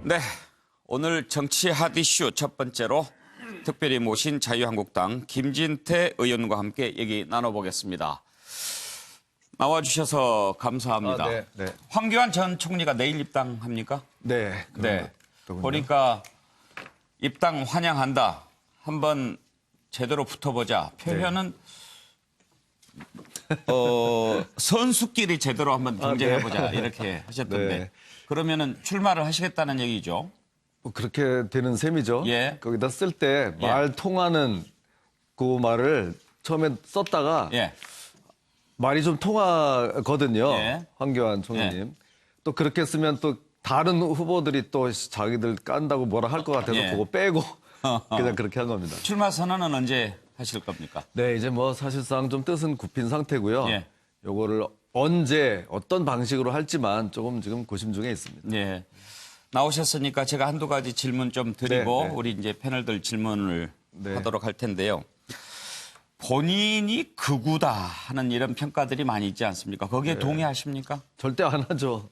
네, 오늘 정치 핫이슈 첫 번째로 특별히 모신 자유한국당 김진태 의원과 함께 얘기 나눠보겠습니다. 나와주셔서 감사합니다. 네. 황교안 전 총리가 내일 입당합니까? 네. 네. 보니까 입당 환영한다. 한번 제대로 붙어보자. 표현은 선수끼리 제대로 한번 경쟁해보자. 이렇게 하셨던데. 네. 그러면은 출마를 하시겠다는 얘기죠? 뭐 그렇게 되는 셈이죠. 예. 거기다 쓸 때 말 통하는 그 말을 처음에 썼다가 예. 말이 좀 통하거든요. 예. 황교안 총리님. 또 그렇게 쓰면 또 다른 후보들이 또 자기들 깐다고 뭐라 할 것 같아서 예. 그거 빼고 그냥 그렇게 한 겁니다. 출마 선언은 언제 하실 겁니까? 네, 이제 뭐 사실상 좀 뜻은 굽힌 상태고요. 예. 요거를 언제 어떤 방식으로 할지만 조금 지금 고심 중에 있습니다. 예. 나오셨으니까 제가 한두 가지 질문 좀 드리고 네. 우리 이제 패널들 질문을 네. 하도록 할 텐데요. 본인이 극우다 하는 이런 평가들이 많이 있지 않습니까? 거기에 동의하십니까? 절대 안 하죠.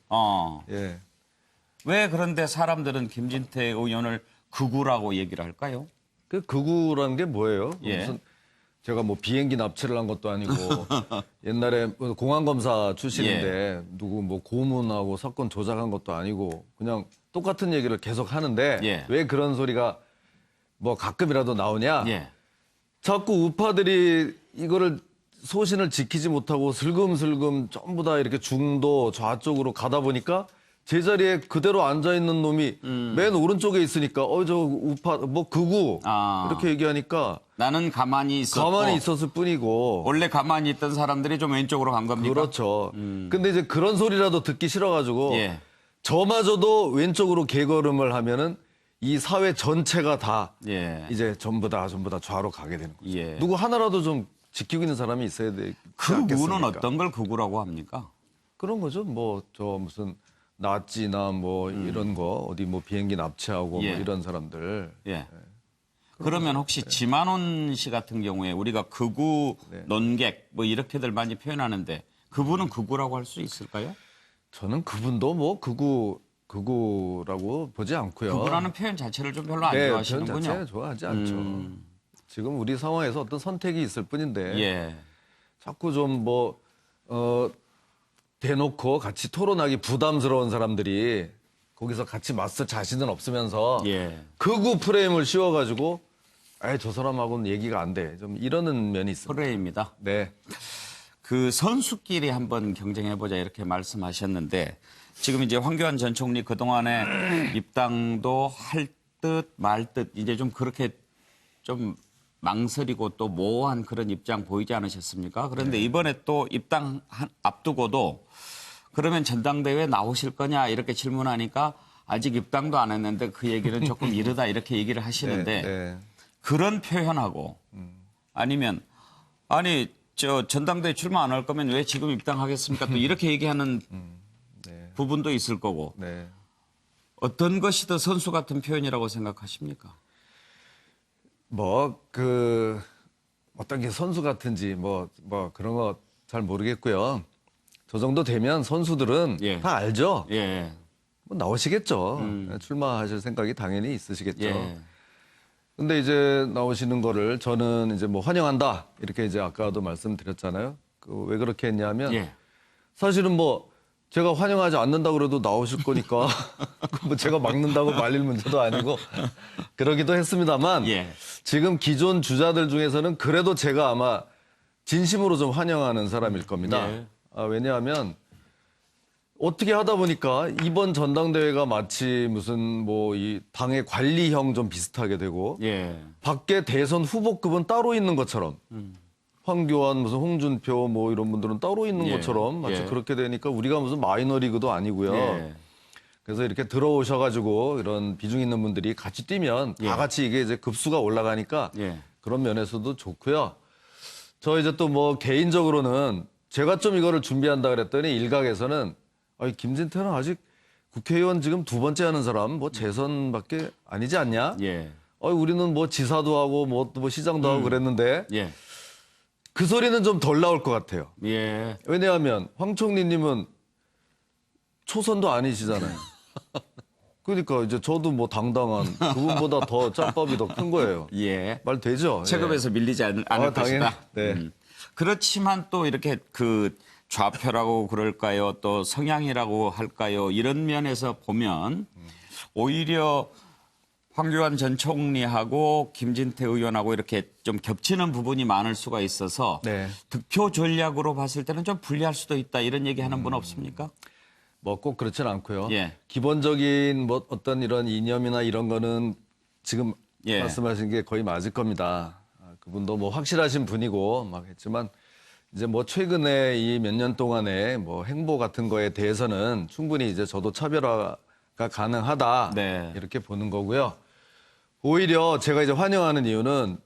예. 왜 그런데 사람들은 김진태 의원을 극우라고 얘기를 할까요? 그 극우라는 게 뭐예요? 예. 무슨 제가 뭐 비행기 납치를 한 것도 아니고 옛날에 공안검사 출신인데 누구 뭐 고문하고 사건 조작한 것도 아니고 그냥 똑같은 얘기를 계속 하는데 예. 왜 그런 소리가 뭐 가끔이라도 나오냐? 예. 자꾸 우파들이 이거를 소신을 지키지 못하고 슬금슬금 전부 다 이렇게 중도 좌쪽으로 가다 보니까 제자리에 그대로 앉아있는 놈이 맨 오른쪽에 있으니까 저 우파 뭐 극우 이렇게 얘기하니까 나는 가만히 있었고 가만히 있었을 뿐이고 원래 가만히 있던 사람들이 좀 왼쪽으로 간 겁니까? 그렇죠. 근데 이제 그런 소리라도 듣기 싫어가지고 예. 저마저도 왼쪽으로 개걸음을 하면은 이 사회 전체가 다 예. 이제 전부 다 좌로 가게 되는 거죠. 예. 누구 하나라도 좀 지키고 있는 사람이 있어야 되지 극우는 않겠습니까? 어떤 걸 극우라고 합니까? 그런 거죠. 뭐 저 무슨 나치나 뭐 이런 거 어디 뭐 비행기 납치하고 예. 뭐 이런 사람들. 예. 그러면 혹시 지만원 씨 같은 경우에 우리가 극우 논객 뭐 이렇게들 많이 표현하는데 그분은 극우라고 할 수 있을까요? 저는 그분도 뭐 극우라고 보지 않고요. 극우라는 표현 자체를 좀 별로 안 네, 좋아하시는군요. 표현 자체 좋아하지 않죠. 지금 우리 상황에서 어떤 선택이 있을 뿐인데 예. 자꾸 좀 뭐 대놓고 같이 토론하기 부담스러운 사람들이 거기서 같이 맞설 자신은 없으면서 예. 극우 프레임을 씌워가지고 저 사람하고는 얘기가 안 돼. 좀 이러는 면이 있습니다. 프레임이다. 네. 그 선수끼리 한번 경쟁해보자 이렇게 말씀하셨는데 지금 이제 황교안 전 총리 그동안에 입당도 할 듯 말 듯 이제 좀 그렇게 좀 망설이고 또 모호한 그런 입장 보이지 않으셨습니까? 그런데 이번에 또 입당 앞두고도 그러면 전당대회 나오실 거냐 이렇게 질문하니까 아직 입당도 안 했는데 그 얘기는 조금 이르다 이렇게 얘기를 하시는데 네. 그런 표현하고 아니면 아니 저 전당대회 출마 안 할 거면 왜 지금 입당하겠습니까? 또 이렇게 얘기하는 부분도 있을 거고 네. 어떤 것이 더 선수 같은 표현이라고 생각하십니까? 어떤 게 선수 같은지 뭐 그런 거 잘 모르겠고요. 저 정도 되면 선수들은 예. 다 알죠. 예. 뭐 나오시겠죠. 출마하실 생각이 당연히 있으시겠죠. 예. 근데 이제 나오시는 거를 저는 이제 뭐 환영한다. 이렇게 이제 아까도 말씀드렸잖아요. 왜 그렇게 했냐면 예. 사실은 뭐 제가 환영하지 않는다고 그래도 나오실 거니까 뭐 제가 막는다고 말릴 문제도 아니고 그러기도 했습니다만 예. 지금 기존 주자들 중에서는 그래도 제가 아마 진심으로 좀 환영하는 사람일 겁니다. 예. 왜냐하면 어떻게 하다 보니까 이번 전당대회가 마치 무슨 뭐 이 당의 관리형 좀 비슷하게 되고 예. 밖에 대선 후보급은 따로 있는 것처럼 황교안 무슨 홍준표 뭐 이런 분들은 따로 있는 예. 것처럼 마치 예. 그렇게 되니까 우리가 무슨 마이너리그도 아니고요. 예. 그래서 이렇게 들어오셔가지고 이런 비중 있는 분들이 같이 뛰면 예. 다 같이 이게 이제 급수가 올라가니까 예. 그런 면에서도 좋고요. 저 이제 또 뭐 개인적으로는 제가 좀 이거를 준비한다 그랬더니 일각에서는 김진태는 아직 국회의원 지금 두 번째 하는 사람 뭐 재선밖에 아니지 않냐? 예. 우리는 뭐 지사도 하고 뭐 시장도 하고 그랬는데 예. 그 소리는 좀 덜 나올 것 같아요. 예. 왜냐하면 황 총리님은 초선도 아니시잖아요. 그러니까 이제 저도 뭐 당당한 그분보다 더 짬밥이 더 큰 거예요. 예. 말 되죠? 체급에서 밀리지 않을 당연히. 것이다. 네. 그렇지만 또 이렇게 그 좌표라고 그럴까요? 또 성향이라고 할까요? 이런 면에서 보면 오히려 황교안 전 총리하고 김진태 의원하고 이렇게 좀 겹치는 부분이 많을 수가 있어서 네. 득표 전략으로 봤을 때는 좀 불리할 수도 있다. 이런 얘기 하는 분 없습니까? 뭐 꼭 그렇진 않고요. 예. 기본적인 뭐 어떤 이런 이념이나 이런 거는 지금 예. 말씀하신 게 거의 맞을 겁니다. 그분도 뭐 확실하신 분이고 막 했지만 이제 뭐 최근에 이 몇 년 동안의 뭐 행보 같은 거에 대해서는 충분히 이제 저도 차별화가 가능하다. 네. 이렇게 보는 거고요. 오히려 제가 이제 환영하는 이유는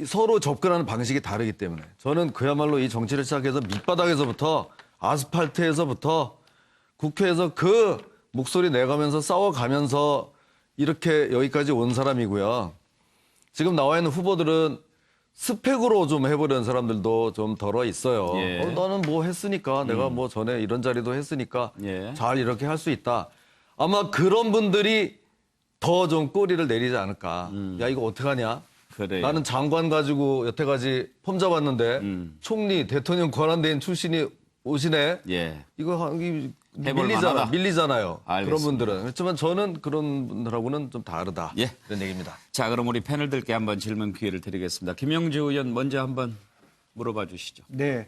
서로 접근하는 방식이 다르기 때문에 저는 그야말로 이 정치를 시작해서 밑바닥에서부터 아스팔트에서부터 국회에서 그 목소리 내가면서 싸워가면서 이렇게 여기까지 온 사람이고요. 지금 나와 있는 후보들은 스펙으로 좀 해보려는 사람들도 좀 덜어 있어요. 예. 나는 뭐 했으니까 내가 뭐 전에 이런 자리도 했으니까 예. 잘 이렇게 할 수 있다. 아마 그런 분들이 더 좀 꼬리를 내리지 않을까. 야 이거 어떡하냐. 그래요. 나는 장관 가지고 여태까지 폼 잡았는데 총리 대통령 권한대행 출신이 오시네. 예. 이거 해볼 만하다. 밀리잖아요. 그런 알겠습니다. 분들은. 그렇지만 저는 그런 분들하고는 좀 다르다. 예. 이런 얘기입니다. 자, 그럼 우리 패널들께 한번 질문 기회를 드리겠습니다. 김영주 의원 먼저 한번 물어봐 주시죠. 네.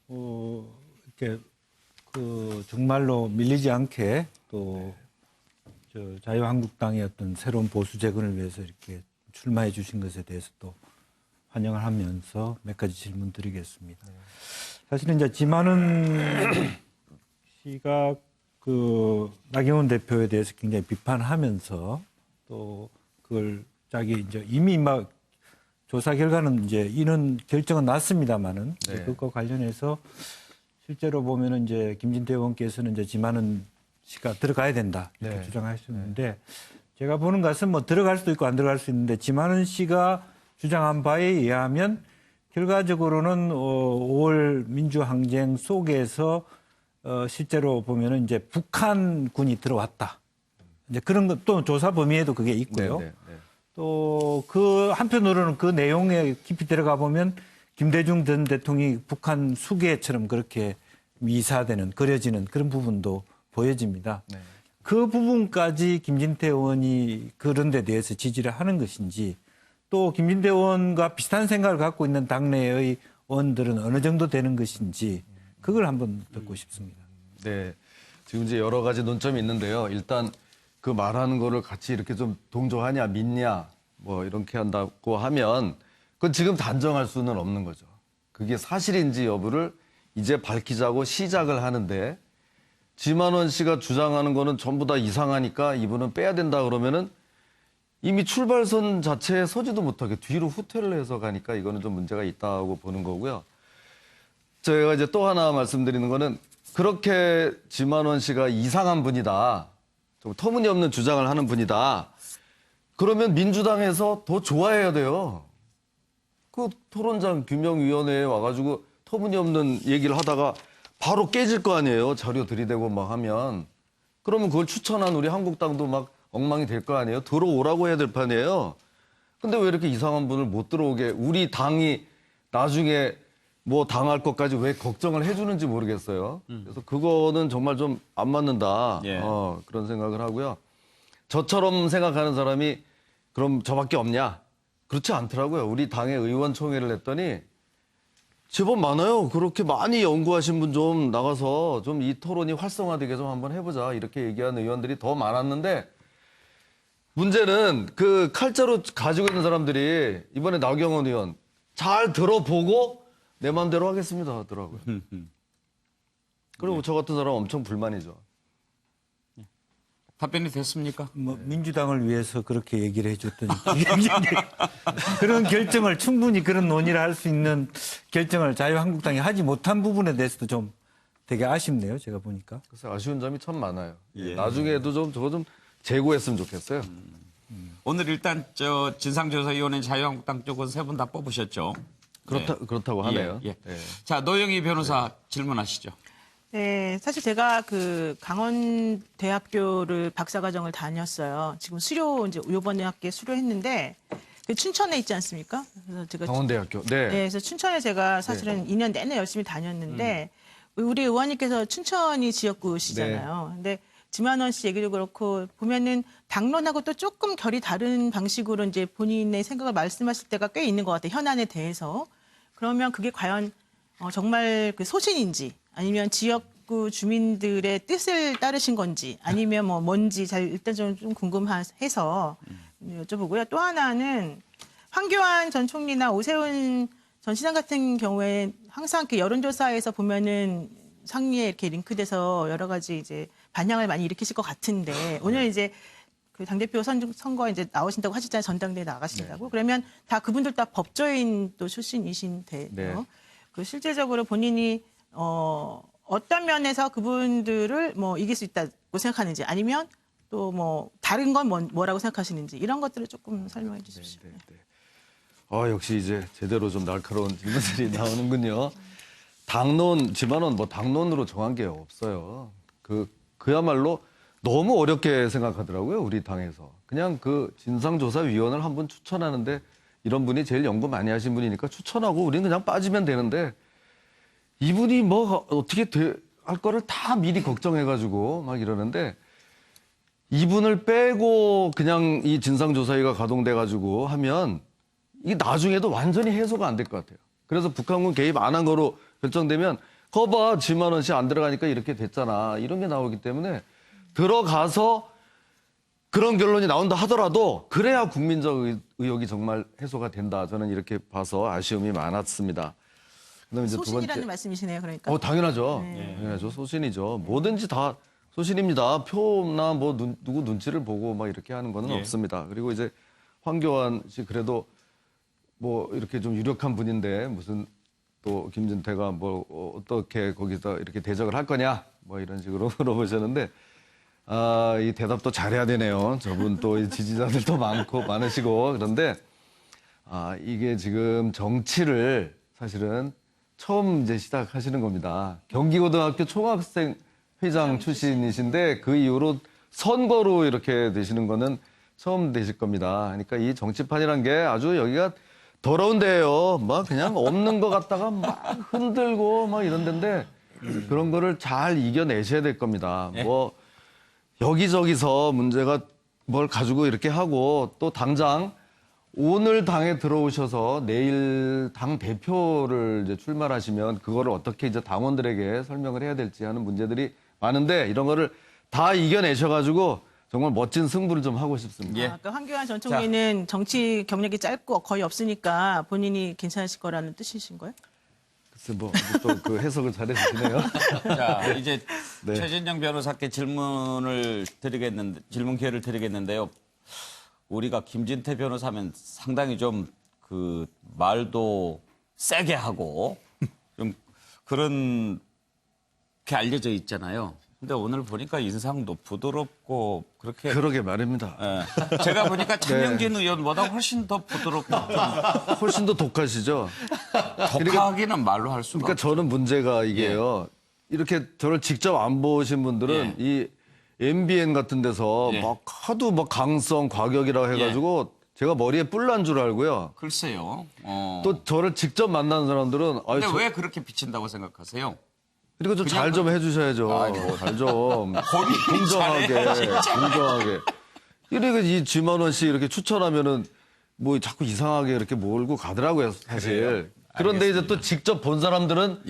이렇게 정말로 밀리지 않게 또 자유한국당의 어떤 새로운 보수 재건을 위해서 이렇게 출마해 주신 것에 대해서 또 환영을 하면서 몇 가지 질문 드리겠습니다. 사실은 이제 지만은 씨가 나경원 대표에 대해서 굉장히 비판하면서 또 그걸 이제 이미 막 조사 결과는 이제 이런 결정은 났습니다만은 네. 그것과 관련해서 실제로 보면은 이제 김진태 의원께서는 이제 지만은 씨가 들어가야 된다 이렇게 네. 주장하셨는데 제가 보는 것은 뭐 들어갈 수도 있고 안 들어갈 수 있는데 지만은 씨가 주장한 바에 의하면 결과적으로는 5월 민주항쟁 속에서 실제로 보면은 이제 북한군이 들어왔다. 이제 그런 것 또 조사 범위에도 그게 있고요. 네, 네, 네. 또 그 한편으로는 그 내용에 깊이 들어가 보면 김대중 전 대통령이 북한 수계처럼 그렇게 미사되는 그려지는 그런 부분도 보여집니다. 네. 그 부분까지 김진태 의원이 그런 데 대해서 지지를 하는 것인지 또 김진태 의원과 비슷한 생각을 갖고 있는 당내의 의원들은 어느 정도 되는 것인지 그걸 한번 듣고 싶습니다. 네. 지금 이제 여러 가지 논점이 있는데요. 일단 그 말하는 거를 같이 이렇게 좀 동조하냐, 믿냐, 뭐 이렇게 한다고 하면 그건 지금 단정할 수는 없는 거죠. 그게 사실인지 여부를 이제 밝히자고 시작을 하는데 지만원 씨가 주장하는 거는 전부 다 이상하니까 이분은 빼야 된다 그러면은 이미 출발선 자체에 서지도 못하게 뒤로 후퇴를 해서 가니까 이거는 좀 문제가 있다고 보는 거고요. 제가 이제 또 하나 말씀드리는 거는 그렇게 지만원 씨가 이상한 분이다. 좀 터무니없는 주장을 하는 분이다. 그러면 민주당에서 더 좋아해야 돼요. 그 토론장 규명위원회에 와가지고 터무니없는 얘기를 하다가 바로 깨질 거 아니에요. 자료 들이대고 막 하면. 그러면 그걸 추천한 우리 한국당도 막 엉망이 될 거 아니에요. 들어오라고 해야 될 판이에요. 근데 왜 이렇게 이상한 분을 못 들어오게 우리 당이 나중에 뭐 당할 것까지 왜 걱정을 해주는지 모르겠어요. 그래서 그거는 정말 좀 안 맞는다. 예. 그런 생각을 하고요. 저처럼 생각하는 사람이 그럼 저밖에 없냐? 그렇지 않더라고요. 우리 당의 의원총회를 했더니 제법 많아요. 그렇게 많이 연구하신 분 좀 나가서 좀 이 토론이 활성화되게 좀 한번 해보자. 이렇게 얘기하는 의원들이 더 많았는데 문제는 그 칼자루 가지고 있는 사람들이 이번에 나경원 의원 잘 들어보고 내 마음대로 하겠습니다 하더라고요. 그리고 저 같은 사람은 엄청 불만이죠. 답변이 됐습니까? 뭐 민주당을 위해서 그렇게 얘기를 해줬더니 그런 결정을 충분히 그런 논의를 할 수 있는 결정을 자유한국당이 하지 못한 부분에 대해서도 좀 되게 아쉽네요. 제가 보니까. 그래서 아쉬운 점이 참 많아요. 예. 나중에도 좀 저거 좀 재고했으면 좋겠어요. 오늘 일단 진상조사위원회 자유한국당 쪽은 세 분 다 뽑으셨죠? 그렇다고 하네요. 예. 네. 자, 노영희 변호사 질문하시죠. 네, 사실 제가 그 강원대학교를 박사과정을 다녔어요. 지금 수료 이제 요번에 학기에 수료했는데 그 춘천에 있지 않습니까? 그래서 제가 강원대학교. 네, 네. 그래서 춘천에 제가 사실은 2년 내내 열심히 다녔는데 우리 의원님께서 춘천이 지역구시잖아요. 근데 지만원 씨 얘기도 그렇고 보면은 당론하고 또 조금 결이 다른 방식으로 이제 본인의 생각을 말씀하실 때가 꽤 있는 것 같아요. 현안에 대해서. 그러면 그게 과연 정말 그 소신인지 아니면 지역구 주민들의 뜻을 따르신 건지 아니면 뭐 뭔지 잘 일단 좀 궁금해서 여쭤보고요. 또 하나는 황교안 전 총리나 오세훈 전 시장 같은 경우에 항상 그 여론조사에서 보면은 상위에 이렇게 링크돼서 여러 가지 이제 반향을 많이 일으키실 것 같은데 오늘 이제 그 당대표 선거에 이제 나오신다고 하시잖아요. 전당대회 나가신다고. 그러면 다 그분들 다 법조인 또 출신이신데요. 네. 그 실제적으로 본인이 어떤 면에서 그분들을 뭐 이길 수 있다고 생각하는지 아니면 또 뭐 다른 건 뭐라고 생각하시는지 이런 것들을 조금 설명해 주십시오. 역시 이제 제대로 좀 날카로운 질문들이 나오는군요. 당론지만은 뭐 당론으로 정한 게 없어요. 그야말로 너무 어렵게 생각하더라고요, 우리 당에서. 그냥 그 진상조사위원을 한 분 추천하는데 이런 분이 제일 연구 많이 하신 분이니까 추천하고 우리는 그냥 빠지면 되는데 이분이 뭐 어떻게 할 거를 다 미리 걱정해가지고 막 이러는데 이분을 빼고 그냥 이 진상조사위가 가동돼가지고 하면 이게 나중에도 완전히 해소가 안 될 것 같아요. 그래서 북한군 개입 안 한 거로 결정되면 거봐 지만원 씨 안 들어가니까 이렇게 됐잖아. 이런 게 나오기 때문에 들어가서 그런 결론이 나온다 하더라도 그래야 국민적 의혹이 정말 해소가 된다. 저는 이렇게 봐서 아쉬움이 많았습니다. 그다음에 이제 두 번째. 소신이라는 말씀이시네요. 그러니까. 당연하죠. 당연하죠. 소신이죠. 뭐든지 다 소신입니다. 표나 뭐 누구 눈치를 보고 막 이렇게 하는 거는 없습니다. 그리고 이제 황교안 씨 그래도 뭐 이렇게 좀 유력한 분인데 무슨 또 김진태가 뭐 어떻게 거기서 이렇게 대적을 할 거냐 뭐 이런 식으로 물어보셨는데 이 대답도 잘해야 되네요. 저분 또 지지자들도 많으시고 그런데 이게 지금 정치를 사실은 처음 이제 시작하시는 겁니다. 경기고등학교 총학생 회장 출신이신데 그 이후로 선거로 이렇게 되시는 거는 처음 되실 겁니다. 그러니까 이 정치판이란 게 아주 여기가 더러운 데예요. 막 그냥 없는 것 같다가 막 흔들고 막 이런 데인데 그런 거를 잘 이겨내셔야 될 겁니다. 뭐 여기저기서 문제가 뭘 가지고 이렇게 하고 또 당장 오늘 당에 들어오셔서 내일 당 대표를 이제 출마하시면 그거를 어떻게 이제 당원들에게 설명을 해야 될지 하는 문제들이 많은데 이런 거를 다 이겨내셔가지고 정말 멋진 승부를 좀 하고 싶습니다. 아까 황교안 전 총리는 정치 경력이 짧고 거의 없으니까 본인이 괜찮으실 거라는 뜻이신 거예요? 글쎄 뭐 또 그 해석을 잘해주시네요. 자, 이제 네. 최진영 변호사께 질문 기회를 드리겠는데요. 우리가 김진태 변호사면 상당히 좀 그 말도 세게 하고 좀 그런 게 알려져 있잖아요. 근데 오늘 보니까 인상도 부드럽고 그렇게 그러게 말입니다. 제가 보니까 장영진 의원보다 훨씬 더 부드럽고 좀 훨씬 더 독하시죠. 독하기는 말로 할 수가 그러니까 저는 문제가 이게요. 이렇게 저를 직접 안 보신 분들은 이 MBN 같은 데서 막 하도 막 강성 과격이라고 해가지고 제가 머리에 뿔 난 줄 알고요. 글쎄요. 또 저를 직접 만난 사람들은 근데 왜 그렇게 비친다고 생각하세요? 그리고 좀 잘 좀 해주셔야죠. 잘 좀 공정하게. 이렇게 이 지만원 씨 이렇게 추천하면은 뭐 자꾸 이상하게 이렇게 몰고 가더라고요, 사실. 그런데 이제 또 직접 본 사람들은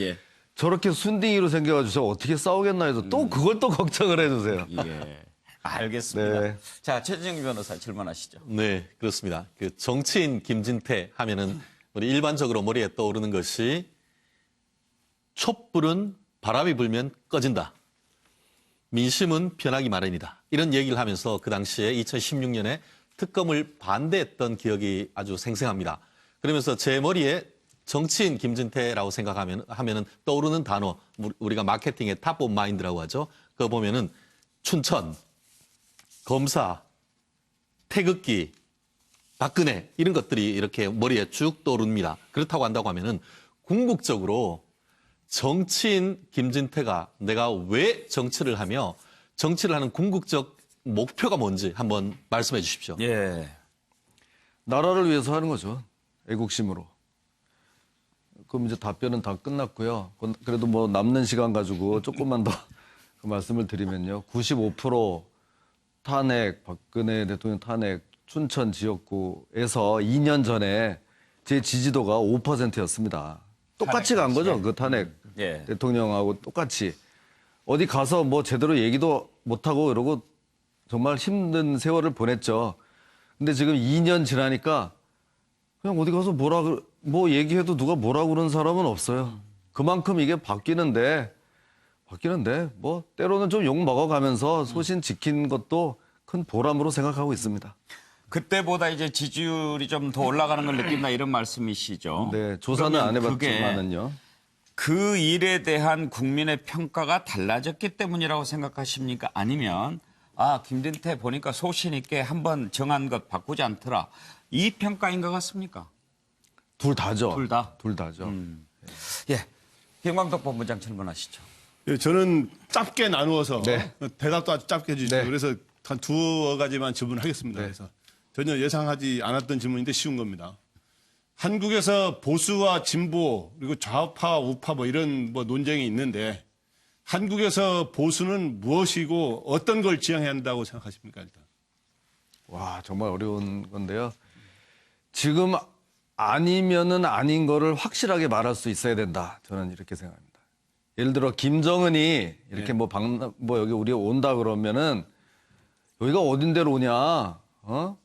저렇게 순딩이로 생겨가지고 어떻게 싸우겠나 해서 또 그걸 또 걱정을 해주세요. 예. 알겠습니다. 네. 자, 최진영 변호사 질문하시죠. 네, 그렇습니다. 그 정치인 김진태 하면은 우리 일반적으로 머리에 떠오르는 것이 촛불은 바람이 불면 꺼진다. 민심은 변하기 마련이다. 이런 얘기를 하면서 그 당시에 2016년에 특검을 반대했던 기억이 아주 생생합니다. 그러면서 제 머리에 정치인 김진태라고 하면은 떠오르는 단어, 우리가 마케팅의 탑 오브 마인드라고 하죠. 그거 보면은 춘천, 검사, 태극기, 박근혜 이런 것들이 이렇게 머리에 쭉 떠오릅니다. 그렇다고 한다고 하면은 궁극적으로 정치인 김진태가 내가 왜 정치를 하며 정치를 하는 궁극적 목표가 뭔지 한번 말씀해 주십시오. 예. 나라를 위해서 하는 거죠. 애국심으로. 그럼 이제 답변은 다 끝났고요. 그래도 뭐 남는 시간 가지고 조금만 더 그 말씀을 드리면요. 95% 탄핵, 박근혜 대통령 탄핵, 춘천 지역구에서 2년 전에 제 지지도가 5%였습니다. 똑같이 간 거죠. 그 탄핵 예. 대통령하고 똑같이. 어디 가서 뭐 제대로 얘기도 못하고 이러고 정말 힘든 세월을 보냈죠. 근데 지금 2년 지나니까 그냥 어디 가서 뭐 얘기해도 누가 뭐라고 그러는 사람은 없어요. 그만큼 이게 바뀌는데 뭐 때로는 좀 욕 먹어가면서 소신 지킨 것도 큰 보람으로 생각하고 있습니다. 그때보다 이제 지지율이 좀 더 올라가는 걸 느낀다 이런 말씀이시죠? 네, 조사는 그러면 안 그게 해봤지만은요. 그 일에 대한 국민의 평가가 달라졌기 때문이라고 생각하십니까? 아니면 김진태 보니까 소신 있게 한번 정한 것 바꾸지 않더라. 이 평가인 것 같습니까? 둘 다죠. 둘 다? 둘 다죠. 예. 김광덕 본부장 질문하시죠. 예, 저는 짧게 나누어서 네. 대답도 아주 짧게 해주시죠. 네. 그래서 한 두어 가지만 질문하겠습니다. 네. 그래서 전혀 예상하지 않았던 질문인데 쉬운 겁니다. 한국에서 보수와 진보 그리고 좌파, 우파 뭐 이런 뭐 논쟁이 있는데 한국에서 보수는 무엇이고 어떤 걸 지향해야 한다고 생각하십니까 일단? 와, 정말 어려운 건데요. 지금 아니면은 아닌 거를 확실하게 말할 수 있어야 된다. 저는 이렇게 생각합니다. 예를 들어 김정은이 이렇게 뭐 여기 우리 온다 그러면은 여기가 어딘데로 오냐? 어?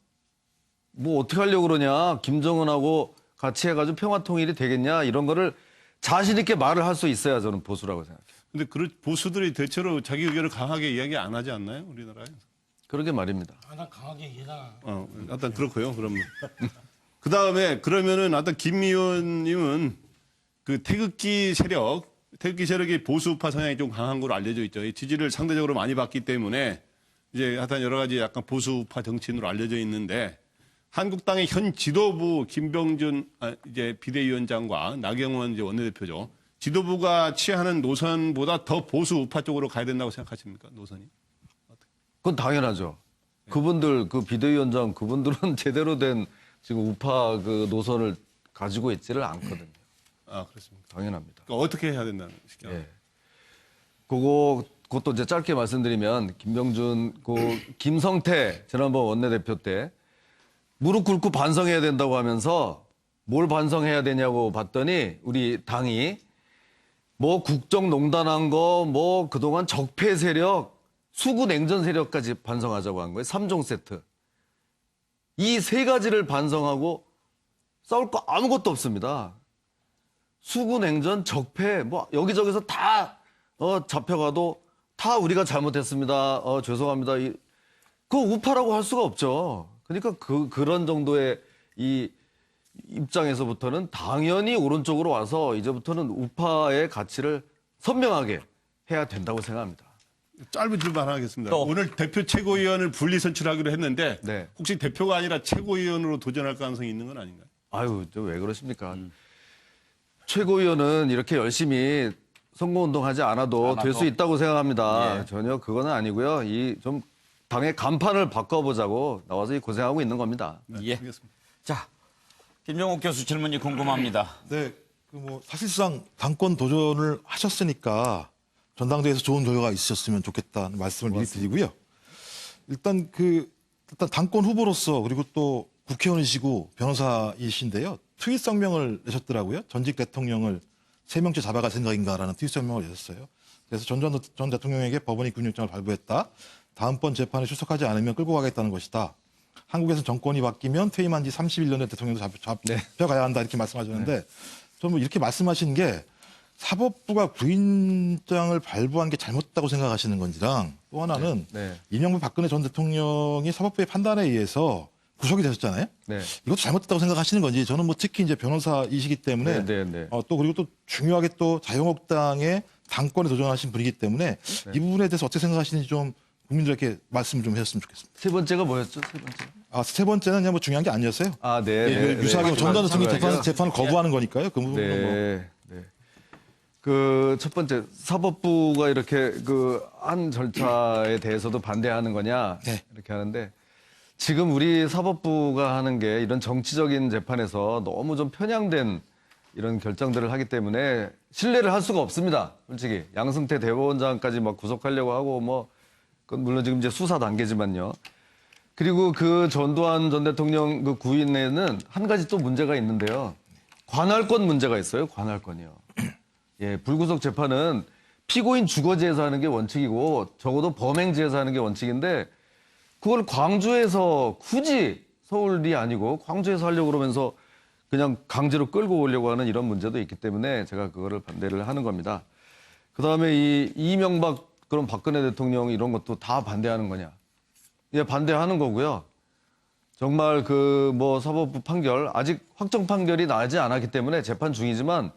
뭐 어떻게 하려고 그러냐? 김정은하고 같이 해가지고 평화 통일이 되겠냐? 이런 거를 자신 있게 말을 할 수 있어야 저는 보수라고 생각해요. 근데 그 보수들이 대체로 자기 의견을 강하게 이야기 안 하지 않나요? 우리나라에? 그러게 말입니다. 난 강하게 얘기하잖아. 일단 그렇고요. 그러면 그 다음에 그러면은 아까 김 의원님은 그 태극기 세력이 보수파 성향이 좀 강한 걸로 알려져 있죠. 이 지지를 상대적으로 많이 받기 때문에 이제 하여튼 여러 가지 약간 보수파 정치인으로 알려져 있는데 한국당의 현 지도부 김병준 이제 비대위원장과 나경원 이제 원내대표죠. 지도부가 취하는 노선보다 더 보수 우파 쪽으로 가야 된다고 생각하십니까? 노선이? 그건 당연하죠. 그분들 그 비대위원장 그분들은 제대로 된 지금 우파 그 노선을 가지고 있지를 않거든요. 그렇습니까? 당연합니다. 그러니까 어떻게 해야 된다는 식이야. 예. 그것도 이제 짧게 말씀드리면 김병준, 김성태 지난번 원내대표 때 무릎 꿇고 반성해야 된다고 하면서 뭘 반성해야 되냐고 봤더니 우리 당이 뭐 국정농단한 거, 뭐 그동안 적폐 세력, 수구 냉전 세력까지 반성하자고 한 거예요. 3종 세트. 이 세 가지를 반성하고 싸울 거 아무것도 없습니다. 수구 냉전, 적폐, 뭐 여기저기서 다 잡혀가도 다 우리가 잘못했습니다. 죄송합니다. 그거 우파라고 할 수가 없죠. 그러니까 그런 정도의 이 입장에서부터는 당연히 오른쪽으로 와서 이제부터는 우파의 가치를 선명하게 해야 된다고 생각합니다. 짧은 질문 하나 하겠습니다. 또. 오늘 대표 최고위원을 분리 선출하기로 했는데 네. 혹시 대표가 아니라 최고위원으로 도전할 가능성이 있는 건 아닌가요? 아유, 왜 그러십니까? 최고위원은 이렇게 열심히 선거운동하지 않아도 될 수 있다고 생각합니다. 예. 전혀 그거는 아니고요. 좀 당의 간판을 바꿔보자고 나와서 고생하고 있는 겁니다. 예. 알겠습니다. 자, 김종욱 교수 질문이 궁금합니다. 네, 사실상 당권 도전을 하셨으니까 전당대회에서 좋은 결과가 있으셨으면 좋겠다는 말씀을 미리 드리고요. 일단 당권 후보로서 그리고 또 국회의원이시고 변호사이신데요. 트윗 성명을 내셨더라고요. 전직 대통령을 3명째 잡아갈 생각인가라는 트윗 성명을 내셨어요. 그래서 전 대통령에게 법원이 구속영장을 발부했다. 다음번 재판에 출석하지 않으면 끌고 가겠다는 것이다. 한국에서 정권이 바뀌면 퇴임한 지 31년 된 대통령도 잡혀가야 한다 이렇게 말씀하셨는데 저는 이렇게 말씀하시는 게 사법부가 구인장을 발부한 게 잘못됐다고 생각하시는 건지랑 또 하나는 이명박 박근혜 전 대통령이 사법부의 판단에 의해서 구속이 되셨잖아요. 네. 이것도 잘못됐다고 생각하시는 건지 저는 뭐 특히 이제 변호사이시기 때문에 또 그리고 또 중요하게 또 자유한국당의 당권에 도전하신 분이기 때문에 이 부분에 대해서 어떻게 생각하시는지 좀 국민들에게 말씀을 좀 해줬으면 좋겠습니다. 세 번째가 뭐였죠? 세 번째. 세 번째는 그냥 뭐 중요한 게 아니었어요. 네. 유사하게 전 대통령 재판을 거부하는 거니까요. 그 부분은 뭐. 네. 그 첫 번째 사법부가 이렇게 그 한 절차에 대해서도 반대하는 거냐 이렇게 하는데 지금 우리 사법부가 하는 게 이런 정치적인 재판에서 너무 좀 편향된 이런 결정들을 하기 때문에 신뢰를 할 수가 없습니다. 솔직히 양승태 대법원장까지 막 구속하려고 하고 뭐 그건 물론 지금 이제 수사 단계지만요. 그리고 그 전두환 전 대통령 그 구인에는 한 가지 또 문제가 있는데요. 관할권 문제가 있어요. 관할권이요. 예, 불구속 재판은 피고인 주거지에서 하는 게 원칙이고 적어도 범행지에서 하는 게 원칙인데 그걸 광주에서 굳이 서울이 아니고 광주에서 하려고 그러면서 그냥 강제로 끌고 오려고 하는 이런 문제도 있기 때문에 제가 그거를 반대를 하는 겁니다. 그다음에 이 이명박 그럼 박근혜 대통령 이런 것도 다 반대하는 거냐? 예, 반대하는 거고요. 정말 그 뭐 사법부 판결 아직 확정 판결이 나지 않았기 때문에 재판 중이지만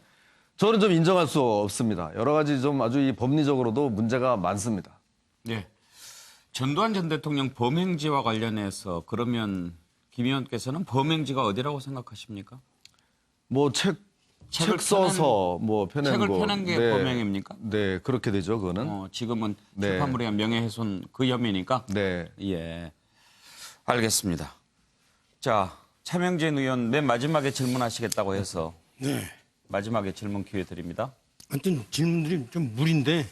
저는 좀 인정할 수 없습니다. 여러 가지 좀 아주 이 법리적으로도 문제가 많습니다. 네. 전두환 전 대통령 범행지와 관련해서 그러면 김 의원께서는 범행지가 어디라고 생각하십니까? 뭐 책 책을 써서 뭐 펴낸 책을 거. 펴낸 게 네. 범행입니까? 네, 그렇게 되죠. 그거는. 지금은 네. 출판물에 의한 명예훼손 그 혐의니까. 네. 예, 알겠습니다. 자, 차명진 의원 맨 마지막에 질문하시겠다고 해서 네. 마지막에 질문 기회 드립니다. 하여튼 질문들이 좀 무리인데.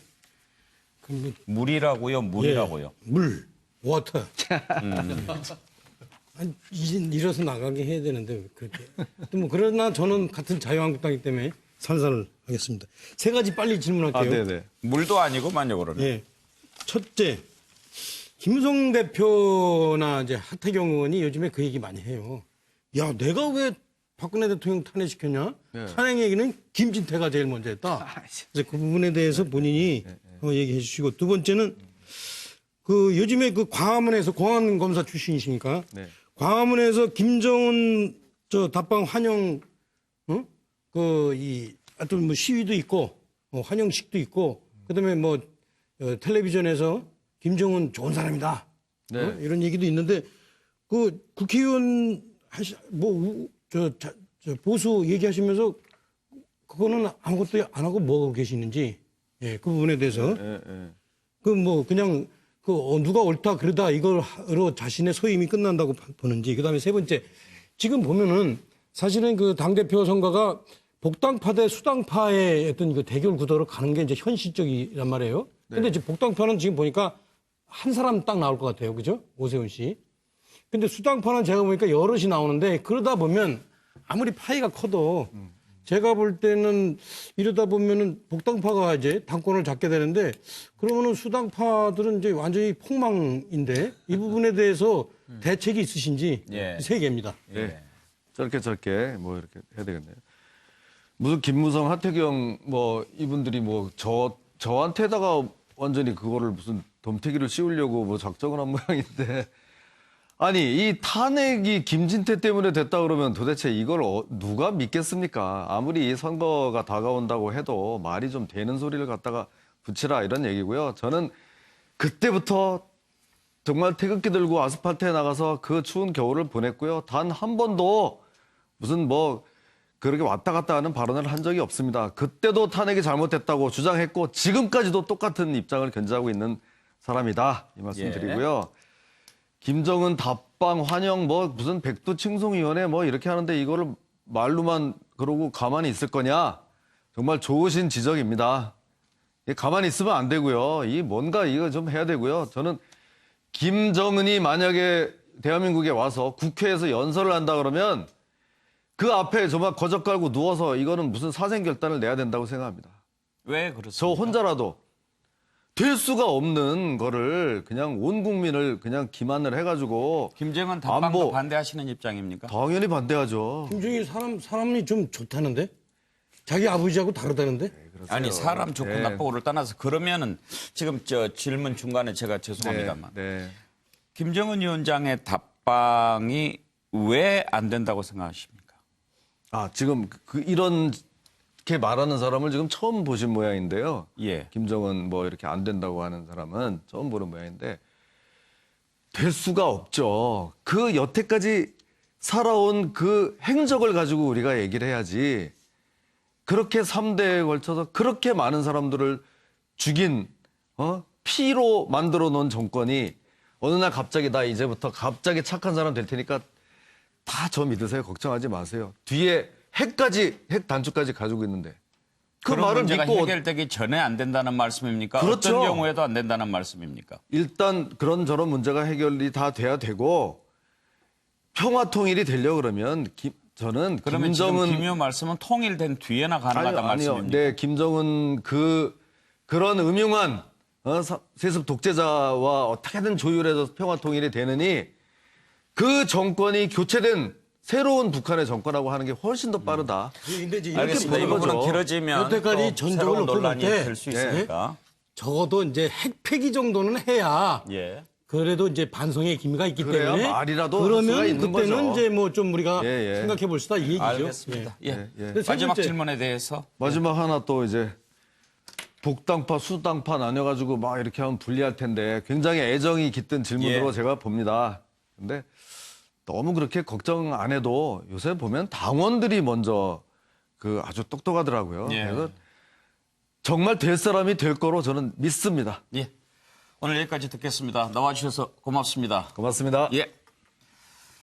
그 뭐, 물이라고요, 물이라고요. 예, 물, 워터. 아니, 이제 일어서 나가게 해야 되는데 그렇게. 또 뭐 그러나 저는 같은 자유한국당이기 때문에 산산을 하겠습니다. 세 가지 빨리 질문할게요. 아, 네네. 물도 아니고만요, 그러면. 예. 첫째, 김무성 대표나 이제 하태경 의원이 요즘에 그 얘기 많이 해요. 야, 내가 왜 박근혜 대통령 탄핵시켰냐? 탄핵 얘기는 김진태가 제일 먼저 했다. 그래서 그 부분에 대해서 본인이 얘기해 주시고, 두 번째는 그 요즘에 그 광화문에서 공안검사 출신이시니까 네. 광화문에서 김정은 저 답방 환영 그 하여튼 뭐 시위도 있고 환영식도 있고 그다음에 뭐 텔레비전에서 김정은 좋은 사람이다. 네. 이런 얘기도 있는데 그 국회의원 저 보수 얘기하시면서 그거는 아무것도 안 하고 뭐 하고 계시는지 예, 그 부분에 대해서 그 뭐 그냥 그 누가 옳다 그러다 이걸로 자신의 소임이 끝난다고 보는지 그다음에 세 번째 지금 보면은 사실은 그 당대표 선거가 복당파 대 수당파의 어떤 그 대결 구도로 가는 게 이제 현실적이란 말이에요. 근데 이제 복당파는 지금 보니까 한 사람 딱 나올 것 같아요. 그죠? 오세훈 씨. 근데 수당파는 제가 보니까 여럿이 나오는데 그러다 보면 아무리 파이가 커도 제가 볼 때는 이러다 보면은 복당파가 이제 당권을 잡게 되는데 그러면은 수당파들은 이제 완전히 폭망인데 이 부분에 대해서 대책이 있으신지 예. 세 개입니다. 네. 저렇게 뭐 이렇게 해야 되겠네요. 무슨 김무성, 하태경 뭐 이분들이 뭐 저한테다가 완전히 그거를 무슨 덤태기를 씌우려고 뭐 작정을 한 모양인데 아니 이 탄핵이 김진태 때문에 됐다 그러면 도대체 이걸 누가 믿겠습니까? 아무리 이 선거가 다가온다고 해도 말이 좀 되는 소리를 갖다가 붙이라 이런 얘기고요. 저는 그때부터 정말 태극기 들고 아스팔트에 나가서 그 추운 겨울을 보냈고요. 단 한 번도 무슨 뭐 그렇게 왔다 갔다 하는 발언을 한 적이 없습니다. 그때도 탄핵이 잘못됐다고 주장했고 지금까지도 똑같은 입장을 견지하고 있는 사람이다. 이 말씀 예. 드리고요. 김정은 답방 환영 뭐 무슨 백두칭송위원회 뭐 이렇게 하는데 이거를 말로만 그러고 가만히 있을 거냐? 정말 좋으신 지적입니다. 가만히 있으면 안 되고요. 이 뭔가 이거 좀 해야 되고요. 저는 김정은이 만약에 대한민국에 와서 국회에서 연설을 한다 그러면 그 앞에 정말 거적 깔고 누워서 이거는 무슨 사생결단을 내야 된다고 생각합니다. 왜 그렇습니까? 저 혼자라도 될 수가 없는 거를 그냥 온 국민을 그냥 기만을 해가지고 김정은 답방도 반대하시는 입장입니까? 당연히 반대하죠. 김정일 사람이 좀 좋다는데? 자기 아버지하고 다르다는데? 아니 사람 좋고 네. 나쁘고를 떠나서 그러면은 지금 저 질문 중간에 제가 죄송합니다만 네. 김정은 위원장의 답방이 왜 안 된다고 생각하십니까? 아 지금 이렇게 말하는 사람을 지금 처음 보신 모양인데요. 예. 김정은 뭐 이렇게 안 된다고 하는 사람은 처음 보는 모양인데 될 수가 없죠. 그 여태까지 살아온 그 행적을 가지고 우리가 얘기를 해야지. 그렇게 3대에 걸쳐서 그렇게 많은 사람들을 죽인 피로 만들어 놓은 정권이 어느 날 갑자기 나 이제부터 갑자기 착한 사람 될 테니까 다 저 믿으세요. 걱정하지 마세요. 뒤에 핵 단추까지 가지고 있는데 그 그런 말을 문제가 믿고 해결되기 전에 안 된다는 말씀입니까? 그렇죠. 어떤 경우에도 안 된다는 말씀입니까? 일단 그런저런 문제가 해결이 다 돼야 되고 평화 통일이 되려고 그러면 저는 그러면 지금 김 김정은 의원 말씀은 통일된 뒤에나 가능하다는 아니요. 말씀입니까? 네, 김정은 그런 음흉한 세습 독재자와 어떻게든 조율해서 평화 통일이 되느니 그 정권이 교체된 새로운 북한의 정권하고 하는 게 훨씬 더 빠르다. 근데 이제 알겠습니다. 이 보는 부분은 거죠. 길어지면 여태까지 또 전적을 새로운 놓고 논란이 볼 때, 될 수 예. 있으니까. 적어도 이제 핵 폐기 정도는 해야 예. 그래도 이제 반성의 기미가 있기 그래야 때문에 말이라도 할 수가 그러면 있는 그때는 거죠. 이제 뭐 좀 우리가 예, 예. 생각해 볼 수다 이 얘기죠. 알겠습니다. 예. 예. 근데 세 마지막 번째, 질문에 대해서 마지막 하나 또 이제 북당파 수당파 나뉘어가지고 막 이렇게 하면 불리할 텐데 굉장히 애정이 깃든 질문으로 예. 제가 봅니다. 근데 너무 그렇게 걱정 안 해도 요새 보면 당원들이 먼저 아주 똑똑하더라고요. 예. 그래서 정말 될 사람이 될 거로 저는 믿습니다. 예. 오늘 여기까지 듣겠습니다. 나와주셔서 고맙습니다. 고맙습니다. 예.